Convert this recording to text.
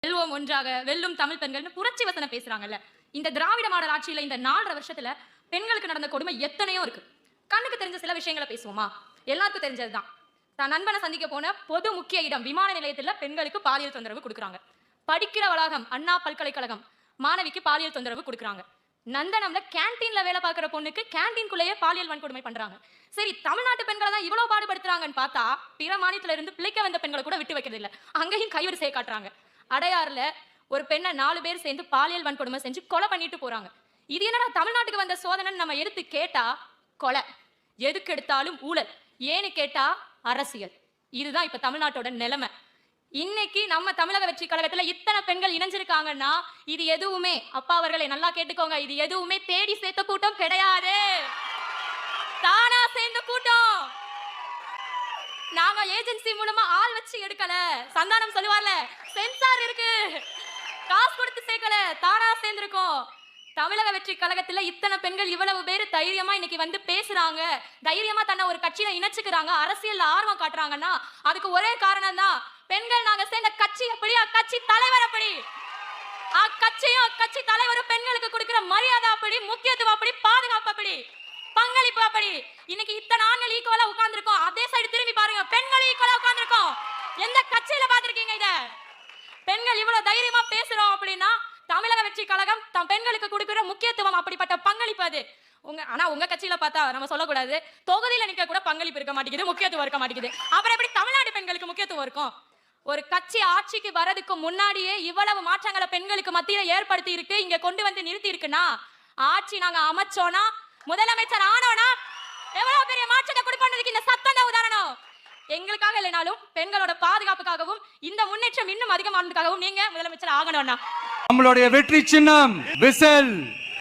வெல்வோம் ஒன்றாக, வெல்லும் தமிழ் பெண்கள்னு புரட்சி வசனம் பேசுறாங்கல்ல. இந்த திராவிட மாடல் ஆட்சியில இந்த 4.5 வருஷத்துல பெண்களுக்கு நடந்த கொடுமை எத்தனையோ இருக்கு. கண்ணுக்கு தெரிஞ்ச சில விஷயங்களை பேசுவோமா? எல்லாருக்கும் தெரிஞ்சதுதான். தான் நண்பனை சந்திக்க போன பொது முக்கிய இடம் விமான நிலையத்துல பெண்களுக்கு பாலியல் தொந்தரவு கொடுக்குறாங்க. படிக்கிற வளாகம் அண்ணா பல்கலைக்கழகம் மாணவிக்கு பாலியல் தொந்தரவு கொடுக்குறாங்க. நந்தனம்ல கேண்டீன்ல வேலை பார்க்குற பொண்ணுக்கு கேண்டீன்குள்ளேயே பாலியல் வன்கொடுமை பண்றாங்க. சரி, தமிழ்நாட்டு பெண்களை தான் இவ்வளவு பாடுபடுத்துறாங்கன்னு பார்த்தா பிற மாநிலத்துல இருந்து பிழைக்க வந்த பெண்களை கூட விட்டு வைக்கிறது இல்ல. அங்கேயும் கைவரிசையை காட்டுறாங்க. அடையாறுல ஒரு பெண்ணை 4 பேர் சேர்ந்து பாலியல் வன்கொடுமை செஞ்சு கொலை பண்ணிட்டு போறாங்க. இது என்னடா தமிழ்நாட்டுக்கு வந்த சோதனைன்னு நம்ம எடுத்து கேட்டா கொலை, எதுக்கு எடுத்தாலும் ஊழல், ஏன்னு கேட்டா அரசியல். இதுதான் இப்ப தமிழ்நாட்டோட நிலைமை. இன்னைக்கு நம்ம தமிழக வெற்றி கழகத்துல இத்தனை பெண்கள் இணைஞ்சிருக்காங்கன்னா இது எதுவுமே, அப்பா அவர்களை நல்லா கேட்டுக்கோங்க, இது எதுவுமே தேடி சேர்த்த கூட்டம் கிடையாது, தானா சேர்ந்த கூட்டம். நாங்க ஏஜென்சி மூலமா ஆள் வச்சு எடுக்கல. சந்தானம் சொல்லுவார்ல, சென்சார் இருக்கு, காசு கொடுத்து சேர்க்கல, தானா சேர்ந்திருக்கோம். தமிழக வெற்றி கழகத்துல இத்தனை பெண்கள் இவ்வளவு பேர் தைரியமா இன்னைக்கு வந்து பேசுறாங்க, தைரியமா தன்னை ஒரு கட்சியில இணைச்சுக்கிறாங்க, அரசியல் ஆர்வம் காட்டுறாங்கன்னா அதுக்கு ஒரே காரணம் தான், பெண்கள் நாங்க சேர்ந்த கட்சி எப்படி, அக்கட்சி தலைவர் அப்படி, அக்கட்சியும் அக்கட்சி தலைவரும் பெண்களுக்கு கொடுக்கிற மரியாதை அப்படி, முக்கியத்துவம் அப்படி, பாதுகாப்பு அப்படி, பங்களிப்பு அப்படி. இன்னைக்கு இத்தனை ஆண்கள் ஈக்குவலா உட்கார்ந்துருக்கோம். அதே சைடு திரும்பி பாருங்க, பெண்கள் ஈக்குவலா உட்கார்ந்துருக்கோம். எந்த கட்சியில பாத்திருக்கீங்க இத? பெண்கள் இவ்வளவு தைரியமா பேசுறோம் அப்படின்னா தமிழக வெற்றி கழகம் தம் பெண்களுக்கு கொடுக்கிற முக்கியத்துவம், அப்படிப்பட்ட பங்களிப்பு அது. ஆனா உங்க கட்சியில பார்த்தா நம்ம சொல்லக்கூடாது, தொகுதியில நிக்க கூட பங்களிப்பு இருக்க மாட்டேங்குது, முக்கியத்துவம் இருக்க மாட்டேங்குது. அப்புறம் எப்படி தமிழ்நாடு பெண்களுக்கு முக்கியத்துவம் இருக்கும்? ஒரு கட்சி ஆட்சிக்கு வரதுக்கு முன்னாடியே இவ்வளவு மாற்றங்களை பெண்களுக்கு மத்தியில ஏற்படுத்தி இருக்கு, இங்க கொண்டு வந்து நிறுத்தி இருக்குன்னா, ஆட்சி நாங்க அமைச்சோனா, முதலமைச்சர் ஆனோனா எவ்வளவு பெரிய மாற்றத்தை கொடுப்போம்ன்றதுக்கு இந்த சத்தம் தான் உதாரணம். எங்களுக்காக இல்லைனாலும் பெண்களோட பாதுகாப்புக்காகவும் இந்த முன்னேற்றம் இன்னும் அதிகமானதுக்காகவும் நீங்க முதலமைச்சர் ஆகணும்னா. நம்மளுடைய வெற்றி சின்னம் விசில்.